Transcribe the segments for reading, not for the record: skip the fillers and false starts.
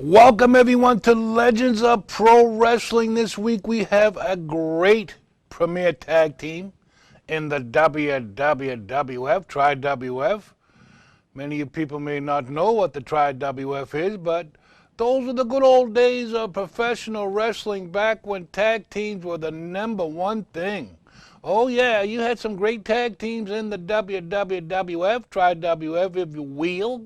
Welcome everyone to Legends of Pro Wrestling. This week we have a great premier tag team in the WWF, Tri-WF. Many of you people may not know what the Tri-WF is, but those are the good old days of professional wrestling back when tag teams were the number one thing. Oh yeah, you had some great tag teams in the WWF, Tri-WF if you will.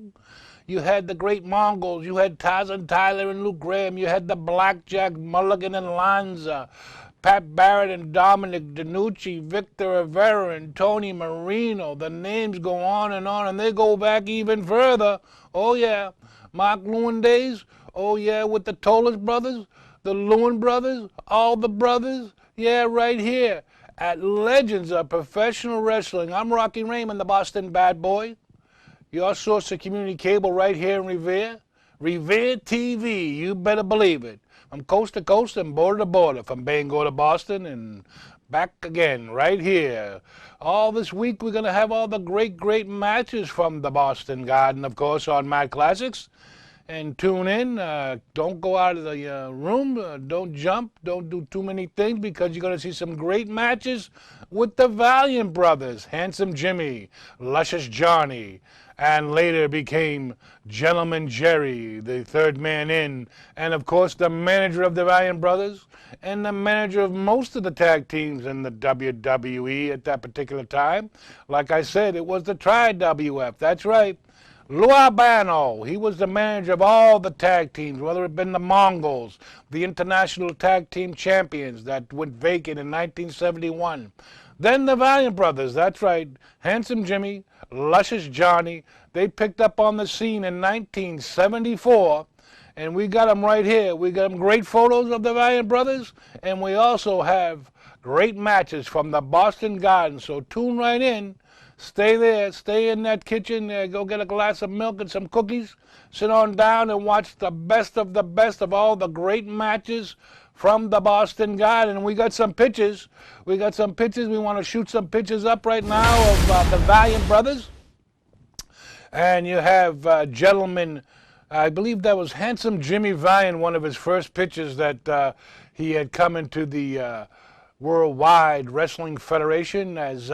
You had the great Mongols. You had Tarzan Tyler and Luke Graham. You had the Blackjack, Mulligan and Lanza, Pat Barrett and Dominic DeNucci, Victor Rivera and Tony Marino. The names go on, and they go back even further. Oh, yeah. Mark Lewin days. Oh, yeah, with the Tollers brothers, the Lewin brothers, all the brothers. Yeah, right here at Legends of Professional Wrestling. I'm Rocky Raymond, the Boston Bad Boy. Your source of community cable right here in Revere. Revere TV, you better believe it. From coast to coast and border to border, from Bangor to Boston and back again right here. All this week we're going to have all the great matches from the Boston Garden, of course, on Mad Classics. And tune in. Don't go out of the room. Don't jump. Don't do too many things because you're going to see some great matches with the Valiant brothers. Handsome Jimmy, Luscious Johnny, and later became Gentleman Jerry, the third man in. And, of course, the manager of the Valiant brothers and the manager of most of the tag teams in the WWE at that particular time. Like I said, it was the Tri-WF. That's right. Lou Albano, he was the manager of all the tag teams, whether it been the Mongols, the International Tag Team Champions that went vacant in 1971. Then the Valiant brothers, that's right, Handsome Jimmy, Luscious Johnny, they picked up on the scene in 1974, and we got them right here. We got them great photos of the Valiant brothers, and we also have great matches from the Boston Garden, so tune right in. Stay there, stay in that kitchen, go get a glass of milk and some cookies, sit on down and watch the best of all the great matches from the Boston Garden. And we got some pictures. We want to shoot some pictures up right now of the Valiant brothers. And you have gentlemen, I believe that was Handsome Jimmy Valiant, one of his first pictures that he had come into the Worldwide Wrestling Federation as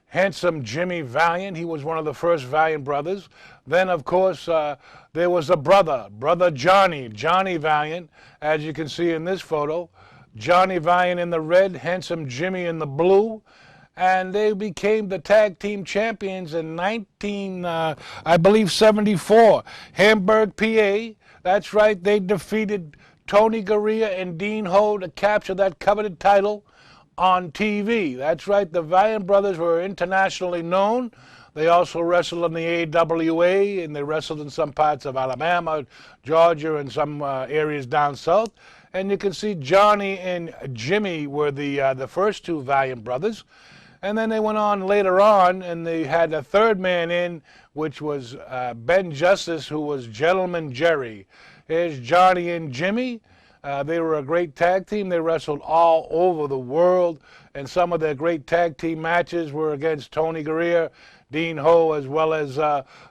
Handsome Jimmy Valiant. He was one of the first Valiant brothers. Then, of course, there was a brother Johnny Valiant, as you can see in this photo. Johnny Valiant in the red, Handsome Jimmy in the blue. And they became the tag team champions in 74. Hamburg, PA. That's right, they defeated Tony Garea and Dean Ho to capture that coveted title on TV. That's right, the Valiant brothers were internationally known. They also wrestled in the AWA, and they wrestled in some parts of Alabama, Georgia, and some areas down south. And you can see Johnny and Jimmy were the first two Valiant brothers. And then they went on later on, and they had a third man in, which was Ben Justice, who was Gentleman Jerry. Here's Johnny and Jimmy. They were a great tag team. They wrestled all over the world, and some of their great tag team matches were against Tony Garea, Dean Ho, as well as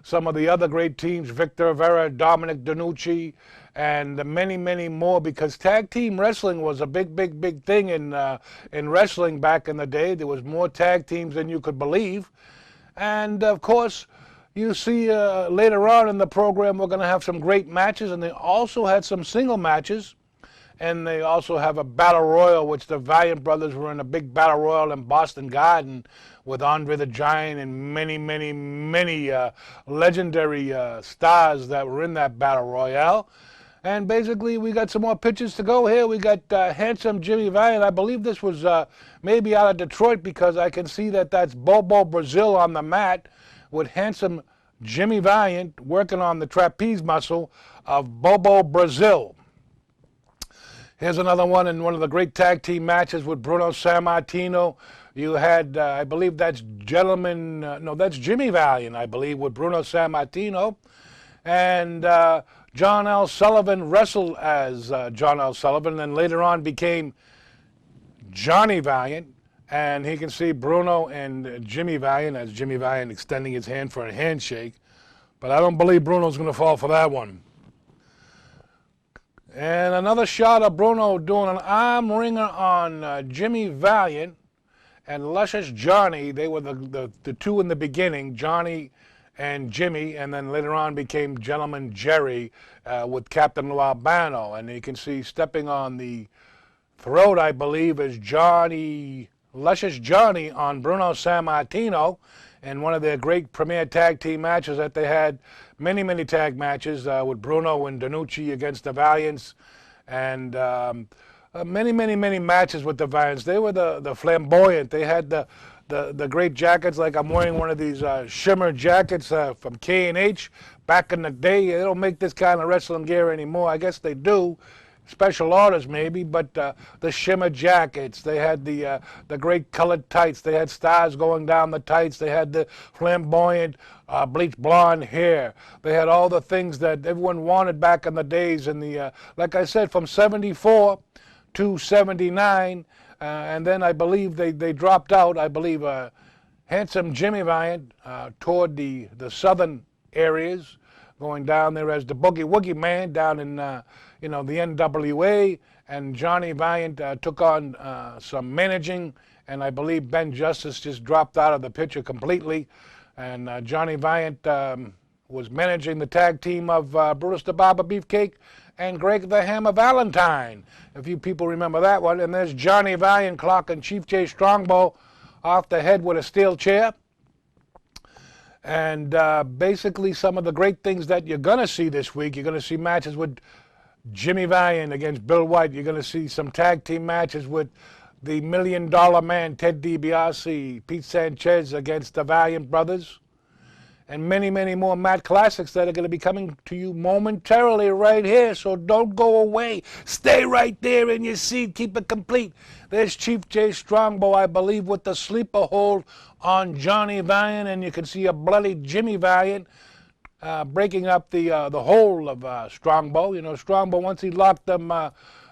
some of the other great teams, Victor Rivera, Dominic DeNucci, and many more, because tag team wrestling was a big thing in wrestling back in the day. There was more tag teams than you could believe. And, of course, you see later on in the program we're going to have some great matches, and they also had some single matches. And they also have a battle royal, which the Valiant brothers were in a big battle royal in Boston Garden with Andre the Giant and many legendary stars that were in that battle royale. And basically, we got some more pictures to go here. We got Handsome Jimmy Valiant. I believe this was maybe out of Detroit, because I can see that that's Bobo Brazil on the mat with Handsome Jimmy Valiant working on the trapeze muscle of Bobo Brazil. Here's another one in one of the great tag team matches with Bruno Sammartino. You had, I believe that's that's Jimmy Valiant, I believe, with Bruno Sammartino. And John L. Sullivan wrestled as John L. Sullivan, and later on became Johnny Valiant. And he can see Bruno and Jimmy Valiant, as Jimmy Valiant extending his hand for a handshake. But I don't believe Bruno's going to fall for that one. And another shot of Bruno doing an arm wringer on Jimmy Valiant and Luscious Johnny. They were the two in the beginning, Johnny and Jimmy, and then later on became Gentleman Jerry with Captain Lou Albano. And you can see stepping on the throat, I believe, is Luscious Johnny on Bruno Sammartino in one of their great premier tag team matches that they had. Many tag matches with Bruno and Danucci against the Valiants, and many matches with the Valiants. They were the flamboyant. They had the great jackets, like I'm wearing one of these shimmer jackets from K&H back in the day. They don't make this kind of wrestling gear anymore. I guess they do. Special orders maybe, but the shimmer jackets, they had the great colored tights, they had stars going down the tights, they had the flamboyant bleached blonde hair, they had all the things that everyone wanted back in the days. And like I said, from 74 to 79, and then I believe they dropped out. I believe handsome Jimmy Valiant toward the southern areas, going down there as the Boogie Woogie Man down in the NWA, and Johnny Valiant took on some managing, and I believe Ben Justice just dropped out of the picture completely, and Johnny Valiant was managing the tag team of Brutus the Barber Beefcake and Greg the Hammer Valentine, if you people remember that one. And there's Johnny Valiant clocking Chief J Strongbow off the head with a steel chair. And basically some of the great things that you're going to see this week, you're going to see matches with Jimmy Valiant against Bill White. You're going to see some tag team matches with the $1 Million Man, Ted DiBiase, Pete Sanchez against the Valiant Brothers. And many more Matt Classics that are going to be coming to you momentarily right here. So don't go away. Stay right there in your seat. Keep it complete. There's Chief J Strongbow, I believe, with the sleeper hold on Johnny Valiant. And you can see a bloody Jimmy Valiant breaking up the whole of Strongbow. You know, Strongbow, once he locked them,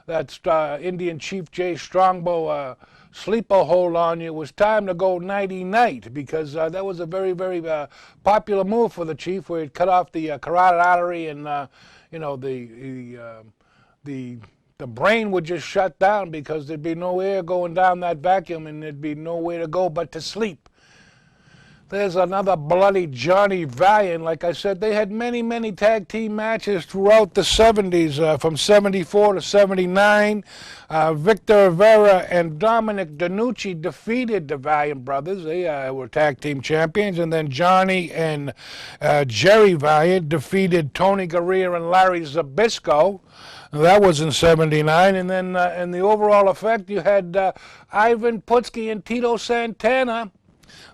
that Indian Chief J Strongbow sleeper hold on you, it was time to go nighty-night, because that was a very popular move for the Chief, where he'd cut off the carotid artery, and the brain would just shut down, because there'd be no air going down that vacuum, and there'd be nowhere to go but to sleep. There's another bloody Johnny Valiant. Like I said, they had many tag team matches throughout the 70s, from 74 to 79. Victor Rivera and Dominic Danucci defeated the Valiant Brothers. They were tag team champions. And then Johnny and Jerry Valiant defeated Tony Garea and Larry Zbyszko. That was in 79. And then in the overall effect, you had Ivan Putski and Tito Santana.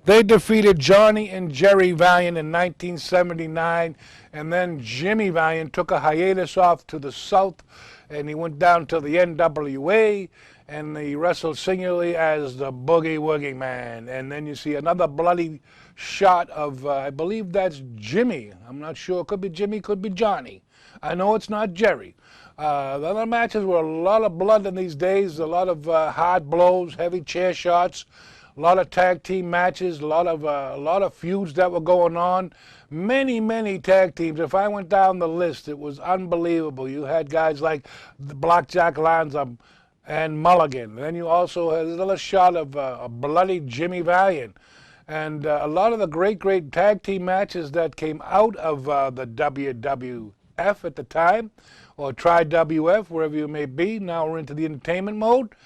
They defeated Johnny and Jerry Valiant in 1979, and then Jimmy Valiant took a hiatus off to the south, and he went down to the NWA, and he wrestled singularly as the Boogie Woogie Man. And then you see another bloody shot of, I believe that's Jimmy. I'm not sure. Could be Jimmy, could be Johnny. I know it's not Jerry. The other matches were a lot of blood in these days, a lot of hard blows, heavy chair shots. A lot of tag team matches, a lot of feuds that were going on. Many tag teams. If I went down the list, it was unbelievable. You had guys like the Blackjack Lanza and Mulligan. Then you also had another shot of a bloody Jimmy Valiant. And a lot of the great tag team matches that came out of the WWF at the time, or Tri-WF, wherever you may be. Now we're into the entertainment mode.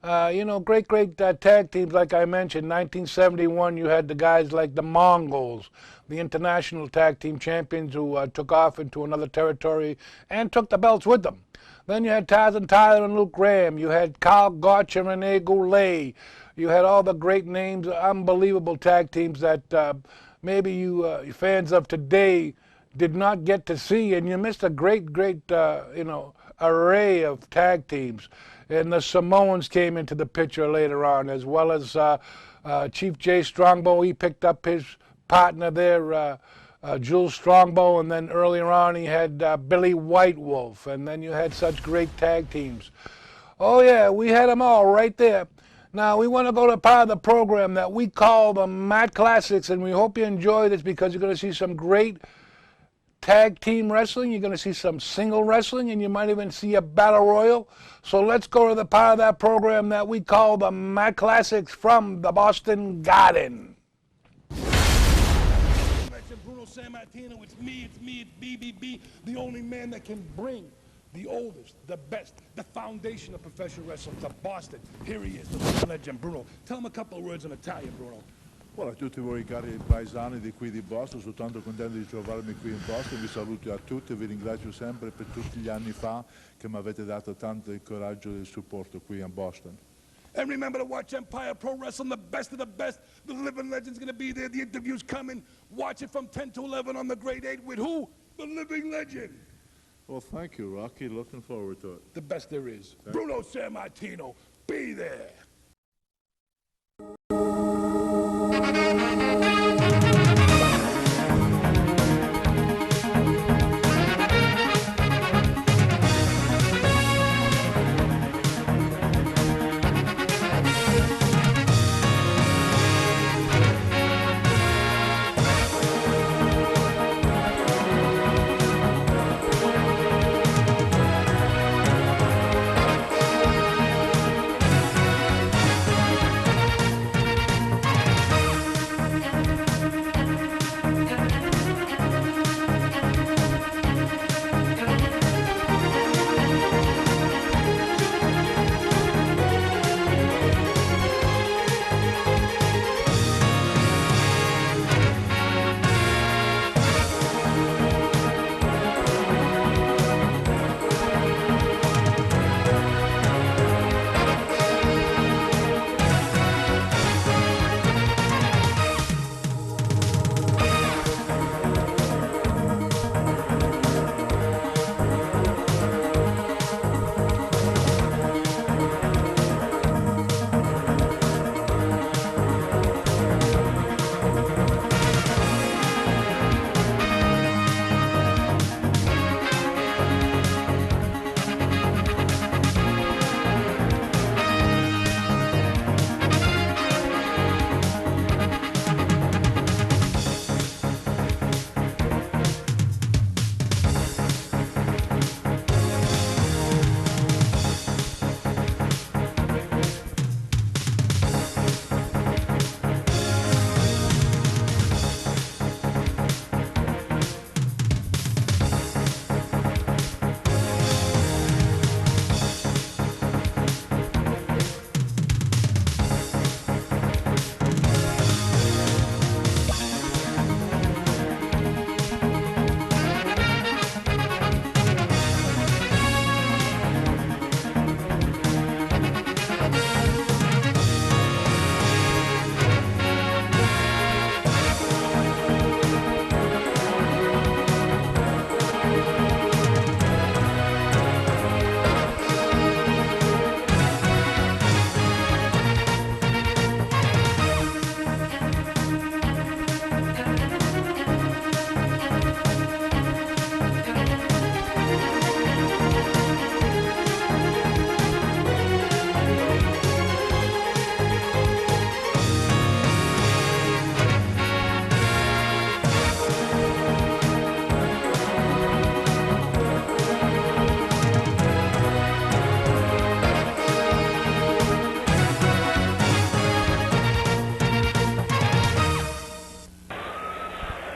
Great tag teams, like I mentioned. 1971, you had the guys like the Mongols, the international tag team champions, who took off into another territory and took the belts with them. Then you had Tarzan Tyler and Luke Graham. You had Carl Gotch and Rene Goulet. You had all the great names, unbelievable tag teams that maybe you fans of today did not get to see, and you missed a great array of tag teams. And the Samoans came into the picture later on, as well as Chief J Strongbow. He picked up his partner there, Jules Strongbow, and then earlier on he had Billy White Wolf, and then you had such great tag teams. Oh yeah, we had them all right there. Now we want to go to part of the program that we call the Matt Classics, and we hope you enjoy this, because you're going to see some great tag team wrestling, you're going to see some single wrestling, and you might even see a battle royal. So let's go to the part of that program that we call the Mac Classics from the Boston Garden. Bruno Sammartino, it's me, it's BBB, the only man that can bring the oldest, the best, the foundation of professional wrestling to Boston. Here he is, the legend Bruno. Tell him a couple of words in Italian, Bruno. Buongiorno a tutti voi cari paesani di qui di Boston, sono tanto contento di trovarmi qui in Boston, vi saluto a tutti e vi ringrazio sempre per tutti gli anni fa che mi avete dato tanto il coraggio e il supporto qui a Boston. And remember to watch Empire Pro Wrestling, the best of the best. The living legend's going to be there. The interview's coming. Watch it from 10 to 11 on the Grade 8 with who? The living legend. Well, thank you, Rocky. Looking forward to it. The best there is. Bruno Sammartino, be there.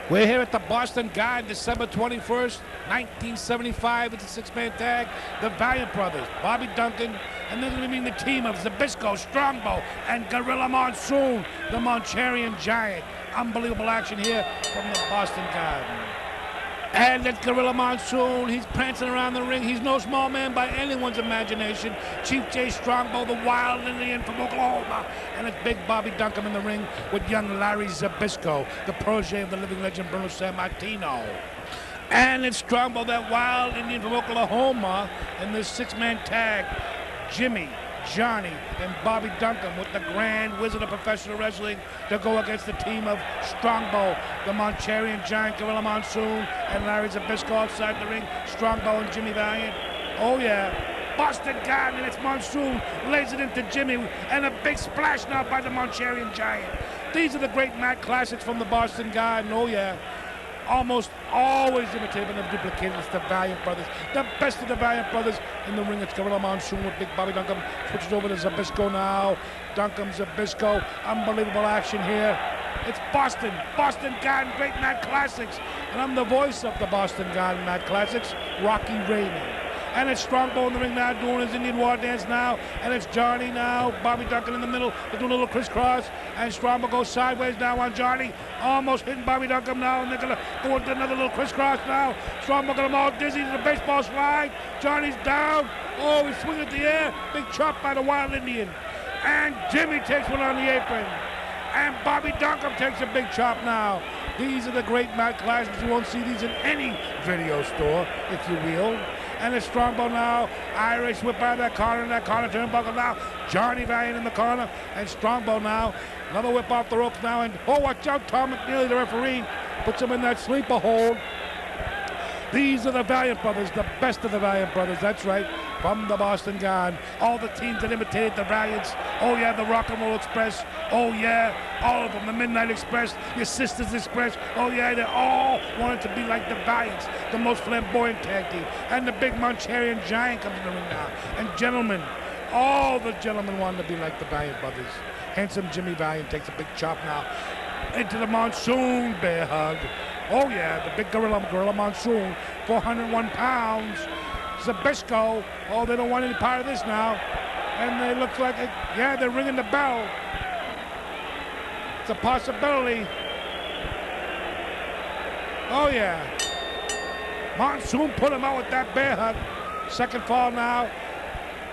We're here at the Boston Garden, December 21st, 1975. It's a six-man tag. The Valiant brothers, Bobby Duncan, and then we mean the team of Zbyszko, Strongbow, and Gorilla Monsoon, the Manchurian Giant. Unbelievable action here from the Boston Garden. And that's Gorilla Monsoon. He's prancing around the ring. He's no small man by anyone's imagination. Chief J. Strongbow, the wild Indian from Oklahoma. And it's big Bobby Duncan in the ring with young Larry Zbyszko, the protege of the living legend Bruno Sammartino. And it's Strongbow, that wild Indian from Oklahoma, in this six-man tag. Jimmy, Johnny, and Bobby Duncan with the Grand Wizard of Professional Wrestling to go against the team of Strongbow, the Manchurian Giant, Gorilla Monsoon, and Larry Zbyszko outside the ring. Strongbow and Jimmy Valiant. Oh yeah, Boston Garden, and it's Monsoon, lays it into Jimmy, and a big splash now by the Manchurian Giant. These are the great mat classics from the Boston Garden. Oh yeah. almost always imitated and duplicated. It's the Valiant brothers, the best of the Valiant brothers in the ring. It's Gorilla Monsoon with Big Bobby Duncum. Switches over to Zbyszko now. Duncum, Zbyszko, unbelievable action here. It's Boston Garden Great Mat Classics, and I'm the voice of the Boston Garden Mat Classics, Rocky Raymond. And it's Strongbow in the ring now doing his Indian war dance now. And it's Johnny now. Bobby Duncan in the middle. They're doing a little crisscross. And Strongbow goes sideways now on Johnny. Almost hitting Bobby Duncan now. And they're going to go into another little crisscross now. Strongbow got them all dizzy to the baseball slide. Johnny's down. Oh, he's swinging at the air. Big chop by the Wild Indian. And Jimmy takes one on the apron. And Bobby Duncan takes a big chop now. These are the great mat classics. You won't see these in any video store, if you will. And it's Strongbow now. Irish whip out of that corner turnbuckle now. Johnny Valiant in the corner. And Strongbow now. Another whip off the ropes now. And oh, watch out, Tom McNeely, the referee, puts him in that sleeper hold. These are the Valiant brothers, the best of the Valiant brothers. That's right, from the Boston Garden. All the teams that imitated the Valiants. Oh yeah, the Rock and Roll Express. Oh yeah, all of them. The Midnight Express, your Sisters Express. Oh yeah, they all wanted to be like the Valiants, the most flamboyant tag team. And the big Manchurian Giant comes in the ring now. And gentlemen, all the gentlemen wanted to be like the Valiant brothers. Handsome Jimmy Valiant takes a big chop now into the Monsoon bear hug. Oh yeah, the big Gorilla Monsoon, 401 pounds. Zbyszko, oh, they don't want any part of this now. And they look like, yeah, they're ringing the bell. It's a possibility. Oh yeah. Monsoon put him out with that bear hug. Second fall now.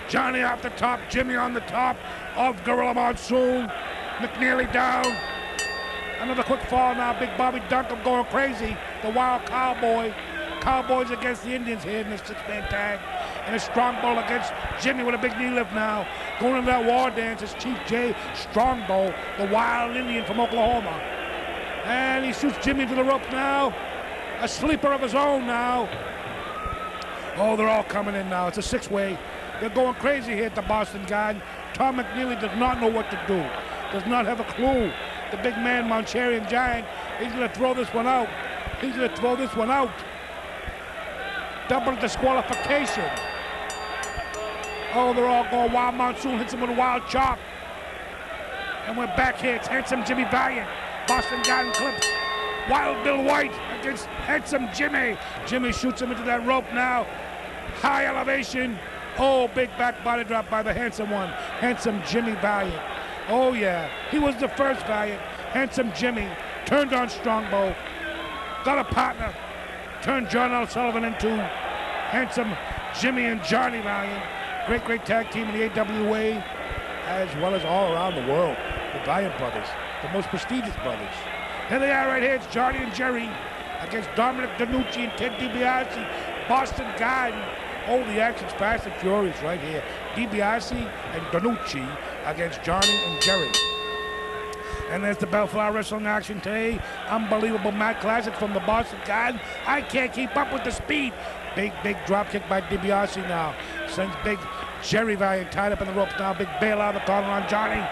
Johnny off the top, Jimmy on the top of Gorilla Monsoon. McNeely down. Another quick fall now. Big Bobby Duncan going crazy. The Wild Cowboy. Cowboys against the Indians here in this six-man tag. And it's Strongbow against Jimmy with a big knee lift now. Going into that war dance is Chief J. Strongbow, the Wild Indian from Oklahoma. And he shoots Jimmy to the ropes now. A sleeper of his own now. Oh, they're all coming in now. It's a six-way. They're going crazy here at the Boston Garden. Tom McNeely does not know what to do. Does not have a clue. The big man, Manchurian Giant, he's going to throw this one out. He's going to throw this one out. Double disqualification. Oh, they're all going wild. Monsoon hits him with a wild chop. And we're back here. It's Handsome Jimmy Valiant. Boston Garden clips. Wild Bill White against Handsome Jimmy. Jimmy shoots him into that rope now. High elevation. Oh, big back body drop by the Handsome one. Handsome Jimmy Valiant. Oh, yeah. He was the first Valiant. Handsome Jimmy turned on Strongbow. Got a partner. Turned John L. Sullivan into Handsome Jimmy and Johnny Valiant. Great, great tag team in the AWA, as well as all around the world. The Valiant brothers, the most prestigious brothers. Here they are right here. It's Johnny and Jerry against Dominic DeNucci and Ted DiBiase. Boston Garden. Oh, the action's fast and furious right here. DiBiase and DeNucci against Johnny and Jerry. And there's the Bellflower Wrestling action today. Unbelievable mat classic from the Boston Garden. I can't keep up with the speed. Big, big drop kick by DiBiase now. Sends big Jerry Valiant tied up in the ropes now. Big bail out of the corner on Johnny.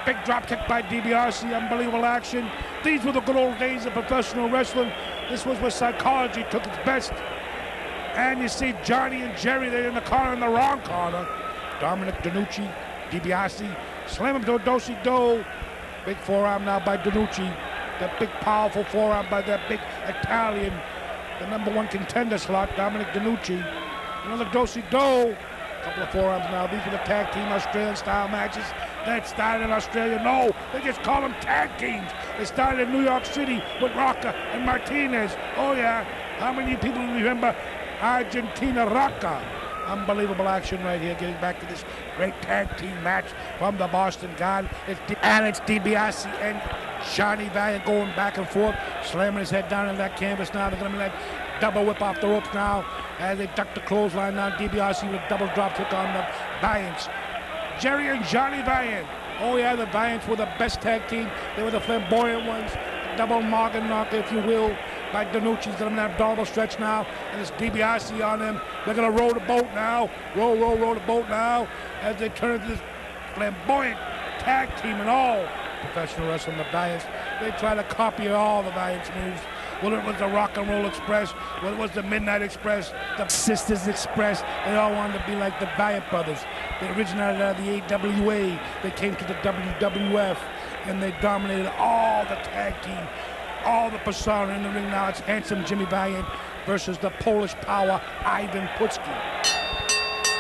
Big drop kick by DiBiase. Unbelievable action. These were the good old days of professional wrestling. This was where psychology took its best. And you see Johnny and Jerry, they're in the corner, in the wrong corner. Dominic DeNucci, DiBiase, slam him to a do-si-do. Big forearm now by DeNucci. That big powerful forearm by that big Italian, the #1 contender slot, Dominic DeNucci. Another do-si-do. Couple of forearms now. These are the tag team Australian style matches that started in Australia. No, they just call them tag teams. They started in New York City with Rocca and Martinez. Oh yeah, how many people remember Argentina Rocca? Unbelievable action right here, getting back to this great tag team match from the Boston Garden. It's DiBiase and Johnny Valiant going back and forth, slamming his head down in that canvas now. They're going to let double whip off the ropes now as they duck the clothesline now. DiBiase with a double drop kick on the Valiants. Jerry and Johnny Valiant. Oh yeah, the Valiants were the best tag team. They were the flamboyant ones. Double Morgan knocker, if you will, by DeNucci's got him in that abdominal stretch now, and it's DiBiase on them. They're gonna roll the boat now. Roll the boat now as they turn into this flamboyant tag team and all professional wrestling. The Valiants, they try to copy all the Valiants moves. whether it was the Rock and Roll Express, whether it was the Midnight Express, the Sisters Express, they all wanted to be like the Valiant brothers. They originated out of the AWA. They came to the WWF, and they dominated all the tag team, all the persona in the ring. Now it's Handsome Jimmy Valiant versus the Polish Power, Ivan Putski.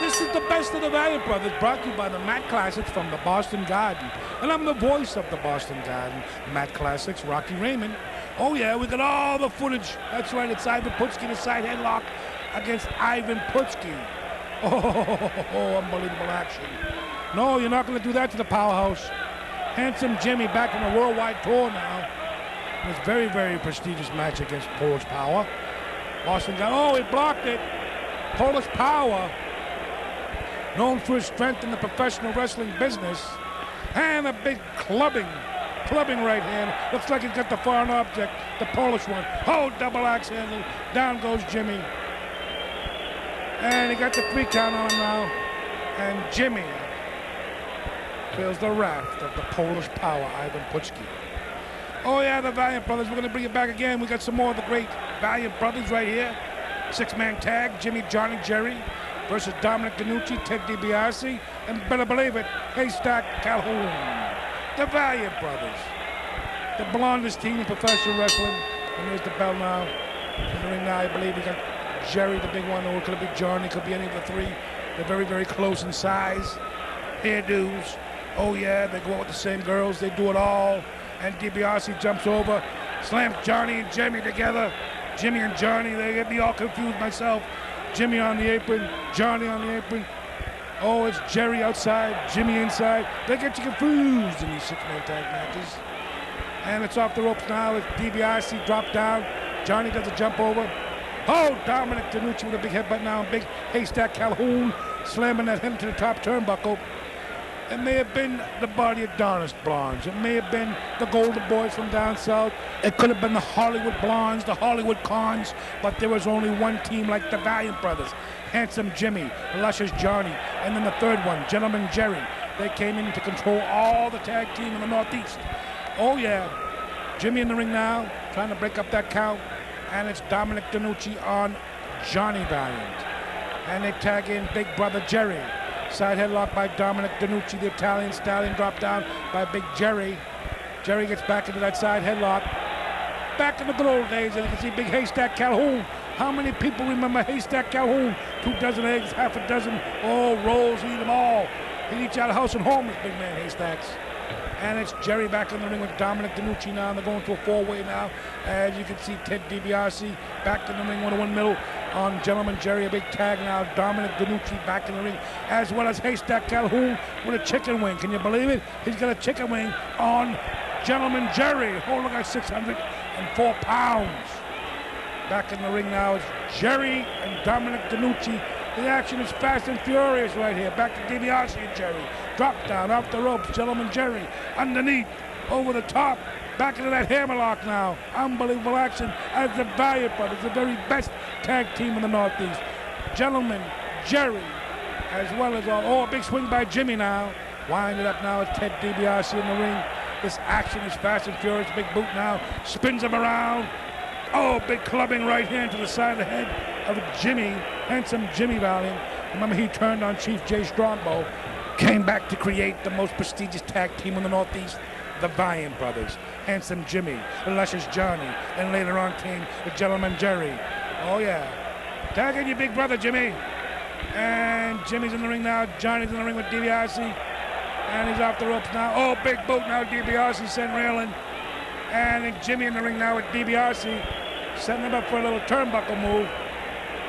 This is the best of the Valiant brothers, brought to you by the Matt Classics from the Boston Garden. And I'm the voice of the Boston Garden, Matt Classics, Rocky Raymond. Oh yeah, we got all the footage. That's right, it's Ivan Putski, the side headlock against Ivan Putski. Oh, unbelievable action. No, you're not going to do that to the powerhouse. Handsome Jimmy back on a worldwide tour now. It was a very, very prestigious match against Polish Power. Boston Garden, oh, he blocked it. Polish Power, known for his strength in the professional wrestling business, and a big clubbing right hand. Looks like he's got the foreign object, the Polish one. Oh, double axe handle. Down goes Jimmy. And he got the 3 count on him now. And Jimmy feels the wrath of the Polish Power, Ivan Putski. Oh yeah, the Valiant brothers. We're going to bring it back again. We got some more of the great Valiant brothers right here. 6-man tag, Jimmy, Johnny, Jerry versus Dominic DeNucci, Ted DiBiase, and better believe it, Haystack Calhoun. The Valiant brothers. The blondest team in professional wrestling. And there's the bell now. In the ring now, I believe we got Jerry, the big one, or it could be Johnny, could be any of the 3. They're very, very close in size. Hairdos. Oh yeah, they go out with the same girls, they do it all. And DiBiase jumps over, slams Johnny and Jimmy together. Jimmy and Johnny, they get me all confused myself. Jimmy on the apron, Johnny on the apron. Oh, it's Jerry outside, Jimmy inside. They get you confused in these 6-man tag matches. And it's off the ropes now. It's DiBiase dropped down. Johnny does a jump over. Oh, Dominic DeNucci with a big headbutt now. Big Haystack Calhoun slamming that head to the top turnbuckle. It may have been the Body Adonis Blondes. It may have been the Golden Boys from down south. It could have been the Hollywood Blondes, the Hollywood Cons. But there was only one team like the Valiant brothers. Handsome Jimmy, Luscious Johnny, and then the third one, Gentleman Jerry. They came in to control all the tag team in the Northeast. Oh yeah, Jimmy in the ring now, trying to break up that count. And it's Dominic DeNucci on Johnny Valiant. And they tag in Big Brother Jerry. Side headlock by Dominic DeNucci, the Italian stallion, dropped down by Big Jerry. Jerry gets back into that side headlock. Back in the good old days, and you can see Big Haystack Calhoun. How many people remember Haystack Calhoun? 2 dozen eggs, half a dozen, rolls, eat them all. He'd eat you out of house and home, this big man Haystacks. And it's Jerry back in the ring with Dominic DeNucci now. They're going to a 4-way now. As you can see, Ted DiBiase back in the ring, 1-1 middle on Gentleman Jerry. A big tag now. Dominic DeNucci back in the ring, as well as Haystack Calhoun with a chicken wing. Can you believe it? He's got a chicken wing on Gentleman Jerry. Oh, look at 604 pounds. Back in the ring now is Jerry and Dominic DeNucci. The action is fast and furious right here. Back to DiBiase and Jerry. Drop down off the ropes. Gentleman Jerry underneath, over the top. Back into that hammerlock now. Unbelievable action as the Valiant brothers, the very best tag team in the Northeast. Gentleman Jerry, as well as a big swing by Jimmy now. Winding up now is Ted DiBiase in the ring. This action is fast and furious. Big boot now. Spins him around. Oh, big clubbing right hand to the side of the head of Jimmy, Handsome Jimmy Valiant. Remember, he turned on Chief Jay Strongbow, came back to create the most prestigious tag team in the Northeast, the Valiant brothers. Handsome Jimmy, Luscious Johnny, and later on came the Gentleman Jerry. Oh yeah, tag in your big brother, Jimmy. And Jimmy's in the ring now. Johnny's in the ring with DiBiase, and he's off the ropes now. Oh, big boot now. DiBiase sent railing. And Jimmy in the ring now with DiBiase, setting him up for a little turnbuckle move.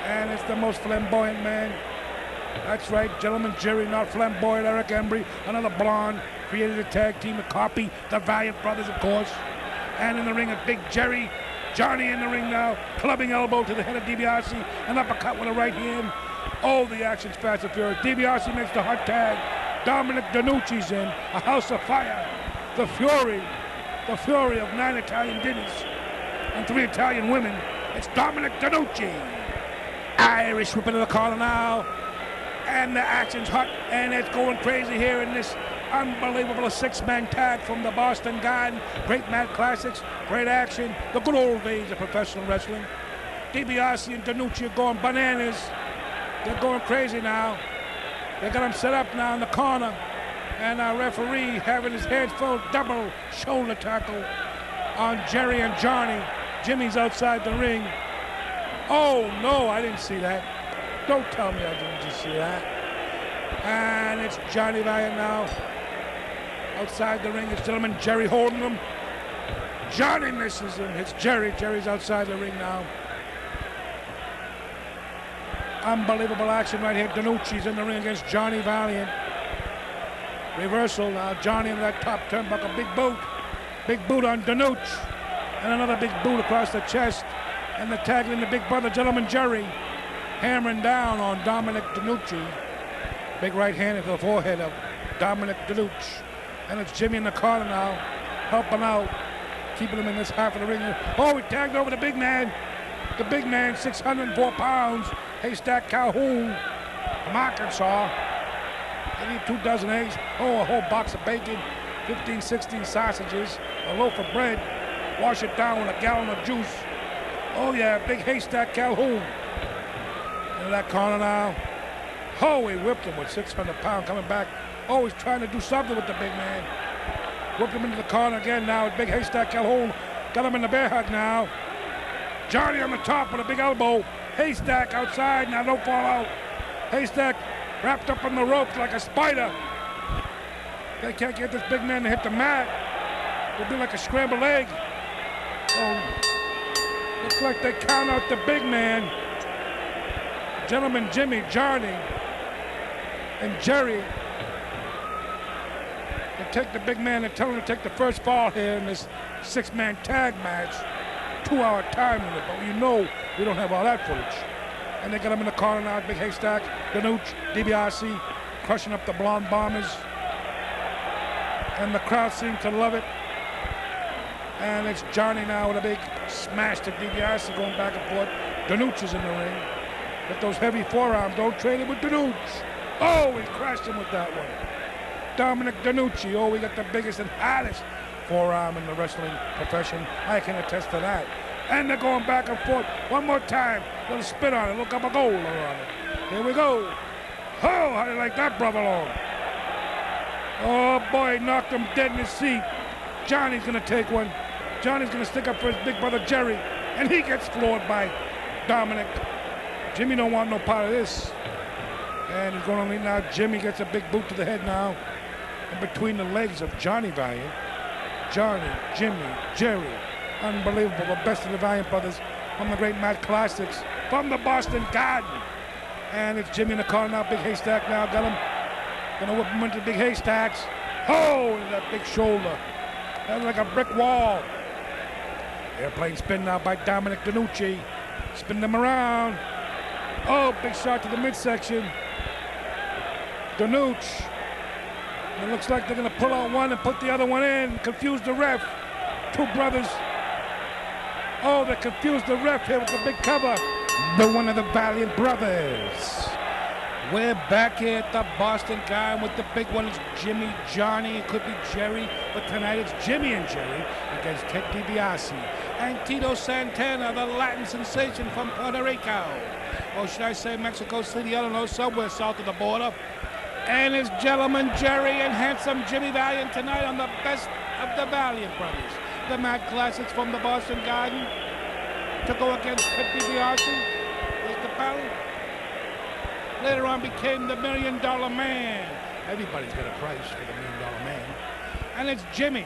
And it's the most flamboyant man. That's right, Gentleman Jerry, not flamboyant. Eric Embry, another blonde, created a tag team to copy the Valiant brothers, of course. And in the ring, a Big Jerry. Johnny in the ring now, clubbing elbow to the head of DiBiase, an uppercut with a right hand. Oh, the action's fast and furious. DiBiase makes the hot tag. Dominic DeNucci's in, a house of fire. The Fury of 9 Italian dinners and 3 Italian women. It's Dominic DeNucci. Irish whip into the corner now. And the action's hot, and it's going crazy here in this Unbelievable, a six-man tag from the Boston Garden. Great mat classics, great action. The good old days of professional wrestling. DiBiase and DiNucci are going bananas. They're going crazy now. They got him set up now in the corner. And our referee having his head full, double shoulder tackle on Jerry and Johnny. Jimmy's outside the ring. Oh, no, I didn't see that. Don't tell me I didn't just see that. And it's Johnny Valiant now. Outside the ring, it's gentleman Jerry holding him. Johnny misses him. It's Jerry. Jerry's outside the ring now. Unbelievable action right here. DiNucci's in the ring against Johnny Valiant. Reversal now. Johnny in that top turnbuckle. Big boot. Big boot on DiNucci. And another big boot across the chest. And the tagging the big brother, gentleman Jerry. Hammering down on Dominic DiNucci. Big right hand to the forehead of Dominic DiNucci. And it's Jimmy in the corner now, helping out, keeping him in this half of the ring. Oh, he tagged over the big man. The big man, 604 pounds, Haystack Calhoun from Arkansas. 82 dozen eggs. Oh, a whole box of bacon, 15, 16 sausages, a loaf of bread. Wash it down with a gallon of juice. Oh, yeah, big Haystack Calhoun. Into that corner now. Oh, he whipped him with 600 pounds coming back. Oh, he's trying to do something with the big man. Whipped him into the corner again now with big Haystack Calhoun. Got him in the bear hug now. Johnny on the top with a big elbow. Haystack outside, now don't fall out. Haystack wrapped up in the ropes like a spider. They can't get this big man to hit the mat. It'll be like a scrambled egg. Oh, looks like they count out the big man. Gentleman Jimmy, Johnny, and Jerry. They take the big man and tell him to take the first fall here in this six-man tag match. 2-hour time limit, but you know we don't have all that footage. And they got him in the corner now, big Haystack, DiNucci, DiBiase, crushing up the Blonde Bombers. And the crowd seems to love it. And it's Johnny now with a big smash to DiBiase going back and forth. DiNucci's in the ring. With those heavy forearms, don't trade it with DiNucci. Oh, he crashed him with that one. Dominic DiNucci, oh, we got the biggest and hottest forearm in the wrestling profession. I can attest to that. And they're going back and forth. One more time. Little spit on it. Look up a goal on it. Here we go. Oh, how do you like that, brother long? Oh, boy, knocked him dead in his seat. Johnny's going to take one. Johnny's going to stick up for his big brother, Jerry. And he gets floored by Dominic. Jimmy don't want no part of this. And he's going to lead now. Jimmy gets a big boot to the head now. In between the legs of Johnny Valiant. Johnny, Jimmy, Jerry. Unbelievable. The best of the Valiant brothers from the great Mat Classics from the Boston Garden. And it's Jimmy in the corner now. Big Haystack now. Got him. Gonna whip him into the big Haystacks. Oh, that big shoulder. That's like a brick wall. Airplane spin now by Dominic DiNucci. Spin them around. Oh, big shot to the midsection. DiNucci. It looks like they're going to pull out one and put the other one in. Confuse the ref. Two brothers. Oh, they confused the ref here with the big cover. The one of the Valiant brothers. We're back here at the Boston Garden with the big one. It's Jimmy, Johnny. It could be Jerry, but tonight it's Jimmy and Jerry against Ted DiBiase and Tito Santana, the Latin sensation from Puerto Rico. Or should I say Mexico City? I don't know, somewhere south of the border. And it's gentleman Jerry and handsome Jimmy Valiant tonight on the best of the Valiant brothers. The Mat Classics from the Boston Garden to go against Ted DiBiase. There's the battle. Later on became the $1 Million Man. Everybody's got a price for the $1 Million Man. And it's Jimmy,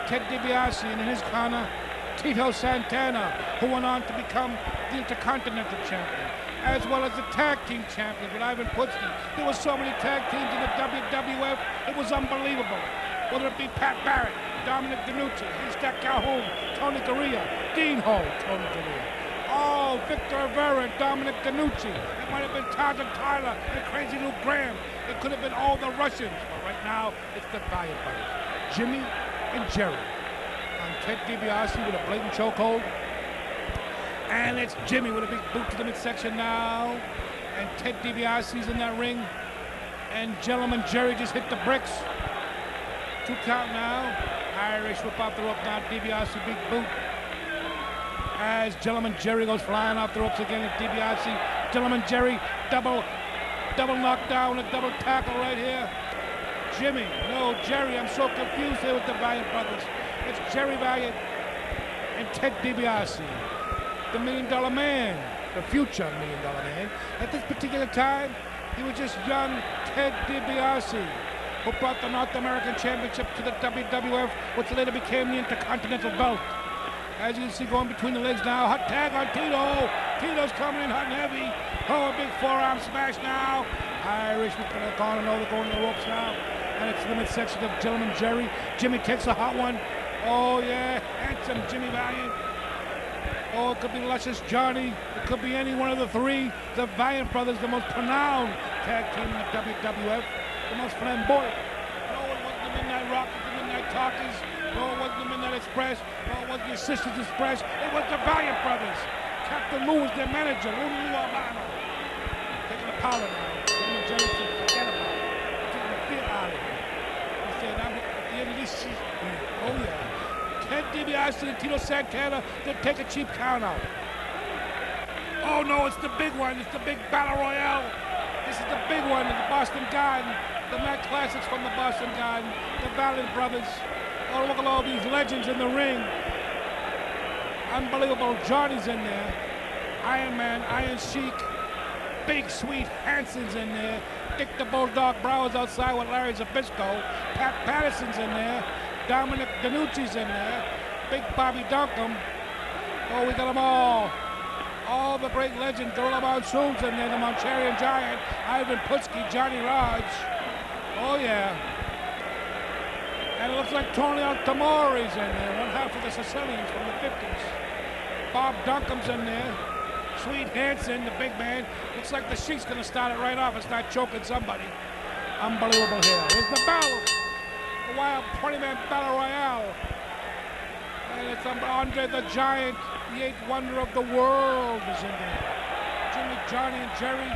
Ted DiBiase, and in his corner, Tito Santana, who went on to become the Intercontinental Champion, as well as the Tag Team Champions with Ivan Putski. There were so many tag teams in the WWF, it was unbelievable. Whether it be Pat Barrett, Dominic DiNucci, Haystack Calhoun, Tony Garea, Dean Hall, Tony Garea. Oh, Victor Rivera and Dominic DiNucci. It might have been Tarzan Tyler and Crazy Luke Graham. It could have been all the Russians. But right now, it's the Valiant brothers. Jimmy and Jerry. On Ted DiBiase with a blatant chokehold. And it's Jimmy with a big boot to the midsection now. And Ted DiBiase's in that ring. And gentleman Jerry just hit the bricks. 2 count now. Irish whip off the rope now. DiBiase big boot. As Gentleman Jerry goes flying off the ropes again at DiBiase. Gentleman Jerry double knockdown, a double tackle right here. Jimmy, no, Jerry. I'm so confused here with the Valiant brothers. It's Jerry Valiant and Ted DiBiase, the $1 Million Man, the future $1 Million Man. At this particular time, he was just young Ted DiBiase, who brought the North American Championship to the WWF, which later became the Intercontinental Belt. As you can see, going between the legs now, hot tag on Tito. Tito's coming in hot and heavy. Oh, a big forearm smash now. Irish whipping the corner, they're going to the ropes now. And it's the midsection of Gentleman Jerry. Jimmy takes a hot one. Oh, yeah, handsome Jimmy Valiant. Oh, it could be Luscious Johnny. It could be any one of the three. The Valiant brothers, the most renowned tag team in the WWF. The most flamboyant. No, it wasn't the Midnight Rockers, the Midnight Talkers. No, it wasn't the Midnight Express. No, it wasn't the Sisters Express. It was the Valiant brothers. Captain Lou was their manager, Lou Albano. Taking a powder now. Gentleman Jerry said, forget about it. Taking the fear out of it. He said, I'm at the end of this season. Oh, yeah. Ted DiBiase and Tito Santana, they take a cheap count out. Oh, no, it's the big one. It's the big Battle Royale. This is the big one in the Boston Garden. The Mac Classics from the Boston Garden. The Valiant brothers. Oh, look at all these legends in the ring. Unbelievable. Johnny's in there. Iron Man, Iron Sheik. Big Sweet Hanson's in there. Dick the Bulldog Brower's outside with Larry Zbyszko. Pat Patterson's in there. Dominic DeNucci's in there. Big Bobby Duncombe. Oh, we got them all. All the great legends. Gorilla Monsoon's in there. The Manchurian Giant. Ivan Putski. Johnny Rodge. Oh, yeah. And it looks like Tony Altamore's in there. One half of the Sicilians from the 50s. Bob Duncan's in there. Sweet Hansen, the big man. Looks like the Sheik's going to start it right off and start choking somebody. Unbelievable here. Here's the battle. The wild 20-man battle royale. And it's Andre the Giant, the 8th wonder of the world, is in there. Jimmy, Johnny, and Jerry.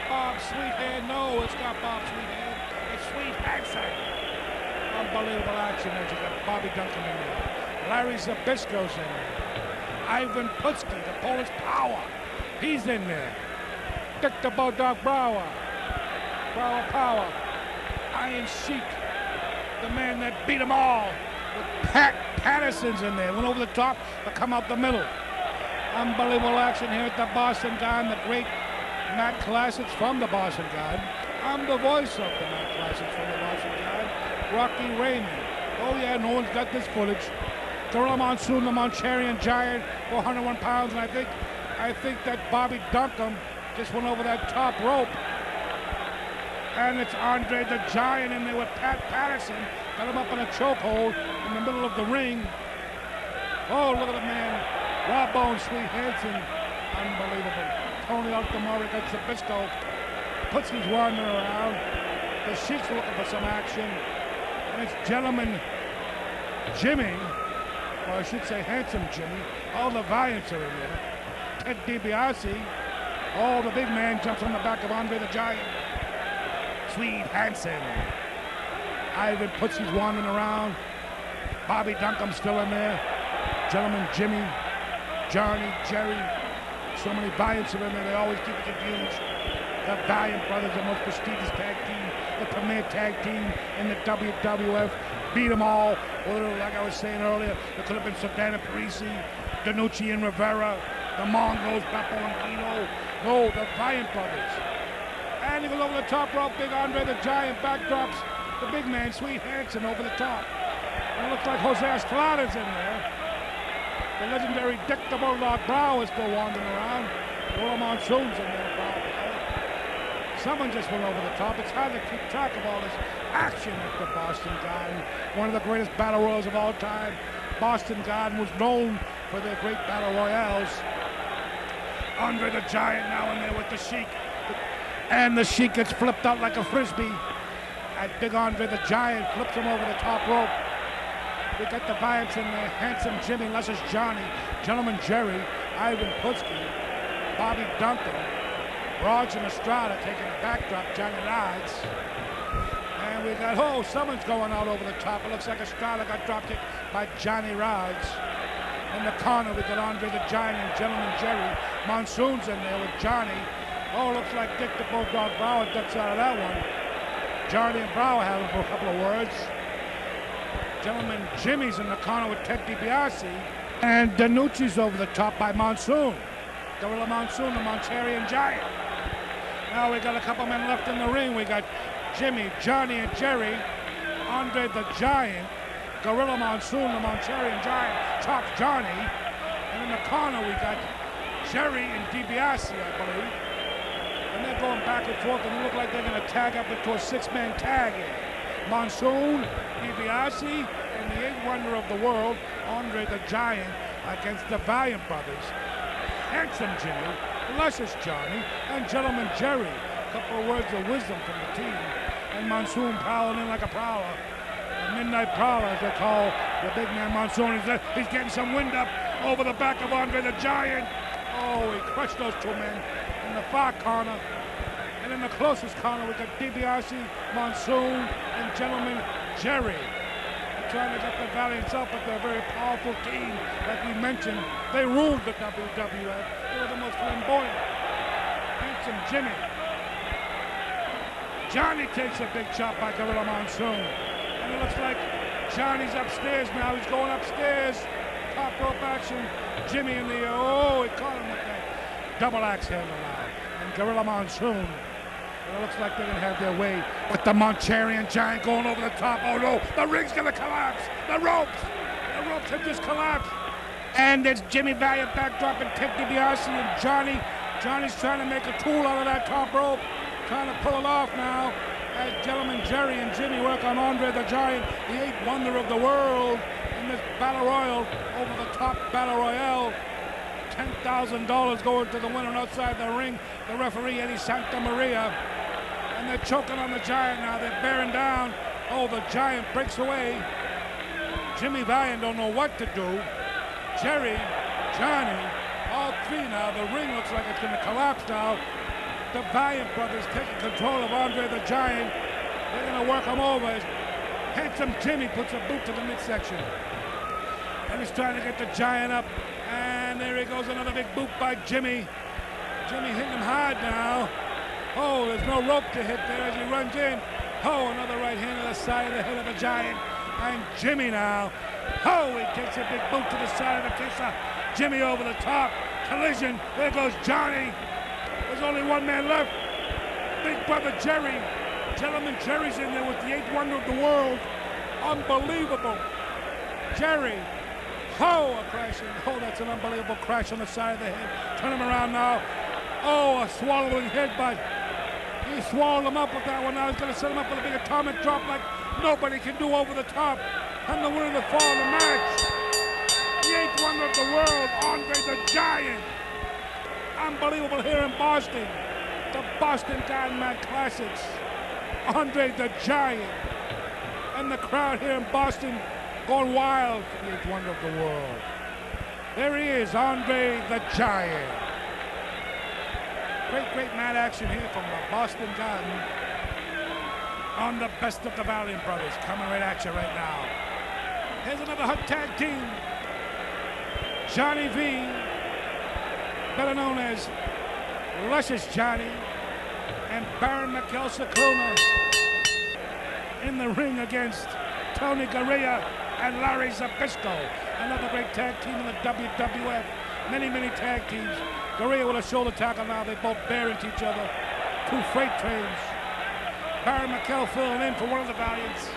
Bob Sweethand. No, it's not Bob Sweethand. It's Sweet Hansen. Unbelievable action as you got Bobby Duncan in there. Larry Zbyszko's in there. Ivan Putski, the Polish Power. He's in there. Dick the Bulldog Brower. Brower Power. Iron Sheik, the man that beat them all. With Pat Patterson's in there. Went over the top, but come out the middle. Unbelievable action here at the Boston Garden. The great Mac Classics from the Boston Garden. I'm the voice of the Mac Classics from the Boston Garden. Rocky Raymond. Oh yeah, no one's got this footage. Gorilla Monsoon, the Manchurian Giant, 401 pounds, and I think that Bobby Duncombe just went over that top rope. And it's Andre the Giant in there with Pat Patterson. Got him up in a chokehold in the middle of the ring. Oh, look at the man. Raw Bone, Sweet Hansen. Unbelievable. Tony Altamore got Zbyszko. Putski's wandering around. The Sheik's looking for some action. And it's Gentleman Jimmy, or I should say Handsome Jimmy. All the Valiants are in there. Ted DiBiase. Oh, the big man jumps on the back of Andre the Giant. Sweet Hansen. Ivan Putski's wandering around. Bobby Duncombe's still in there. Gentleman Jimmy, Johnny, Jerry. So many Valiants are in there. They always keep it confused. The Valiant brothers, the most prestigious tag team, the premier tag team in the WWF. Beat them all. Well, like I was saying earlier, it could have been Santana Parisi, DiNucci and Rivera, the Mongols, Beppo and Kino. No, the Valiant brothers. And he goes over the top rope. Big Andre the Giant backdrops the big man, Sweet Hansen, over the top. And it looks like Jose Estrada's in there. The legendary Dick the Bulldog Brow is still wandering around. Gorilla Monsoon's in there. Someone just went over the top. It's hard to keep track of all this action at the Boston Garden. One of the greatest battle royals of all time. Boston Garden was known for their great battle royales. Andre the Giant now in there with the Sheik. And the Sheik gets flipped out like a frisbee. And big Andre the Giant flips him over the top rope. We got the Valiants in there. Handsome Jimmy, Luscious Johnny, Gentleman Jerry, Ivan Putski, Bobby Duncan, Raj and Estrada taking a backdrop, Johnny Rides. And we got, someone's going out over the top. It looks like a Starler got dropkicked by Johnny Rods. In the corner, we got Andre the Giant and Gentleman Jerry. Monsoon's in there with Johnny. Looks like Dick the Bulldog Brower ducks out of that one. Johnny and Brower having a couple of words. Gentleman Jimmy's in the corner with Ted DiBiase. And Danucci's over the top by Monsoon. Gorilla Monsoon, the Montarian Giant. Now we got a couple men left in the ring. We got Jimmy, Johnny, and Jerry. Andre the Giant. Gorilla Monsoon, the Montarian Giant, chops Johnny. And in the corner we got Jerry and DiBiase, I believe. And they're going back and forth, and they look like they're going to tag up into a six-man tag here. Monsoon, DiBiase, and the eighth wonder of the world, Andre the Giant, against the Valiant brothers. Handsome Jimmy, Luscious Johnny, and Gentleman Jerry. A couple of words of wisdom from the team. And Monsoon prowling in like a prowler. A midnight prowler, as they call the big man Monsoon. He's getting some wind up over the back of Andre the Giant. He crushed those two men in the far corner. And in the closest corner, we got DiBiase, Monsoon, and Gentleman Jerry. They're trying to get the Valiants up, but they're a very powerful team. Like we mentioned, they ruled the WWF. They were the most flamboyant. Handsome Jimmy. Johnny takes a big chop by Gorilla Monsoon. And it looks like Johnny's upstairs now. He's going upstairs. Top rope action. Jimmy in the he caught him with that double axe handle now. And Gorilla Monsoon. It looks like they're going to have their way with the Montarian Giant going over the top. Oh no, the ring's going to collapse. The ropes have just collapsed. And there's Jimmy Valiant backdropping Ted DiBiase and Johnny. Johnny's trying to make a tool out of that top rope. Trying to pull it off now. As Gentleman Jerry and Jimmy work on Andre the Giant, the eighth wonder of the world, in this Battle Royal, over the top Battle Royale. $10,000 going to the winner outside the ring, the referee Eddie Santa Maria. And they're choking on the Giant now, they're bearing down. The Giant breaks away. Jimmy Valiant don't know what to do. Jerry, Johnny, all three now, the ring looks like it's gonna collapse now. The Valiant brothers taking control of Andre the Giant. They're going to work him over. Handsome Jimmy puts a boot to the midsection. And he's trying to get the Giant up. And there he goes, another big boot by Jimmy. Jimmy hitting him hard now. There's no rope to hit there as he runs in. Another right hand to the side of the head of the Giant. And Jimmy now. He takes a big boot to the side of the kisser. Jimmy over the top. Collision. There goes Johnny. There's only one man left. Big brother Jerry. Gentleman Jerry's in there with the eighth wonder of the world. Unbelievable. Jerry. A crashing. That's an unbelievable crash on the side of the head. Turn him around now. A swallowing headbutt. He swallowed him up with that one. Now he's going to set him up with a big atomic drop like nobody can do over the top. And the winner of the fall of the match. The eighth wonder of the world, Andre the Giant. Unbelievable here in Boston. The Boston Garden Mat Classics. Andre the Giant. And the crowd here in Boston going wild for the eighth wonder of the world. There he is, Andre the Giant. Great mat action here from the Boston Garden on the best of the Valiant brothers. Coming right at you right now. Here's another hot tag team. Johnny V, better known as Luscious Johnny, and Baron Mikel Cicluna in the ring against Tony Garea and Larry Zbyszko. Another great tag team in the WWF. Many tag teams. Garea with a shoulder tackle now. They both bear into each other. Two freight trains. Baron Mikel filling in for one of the Valiants.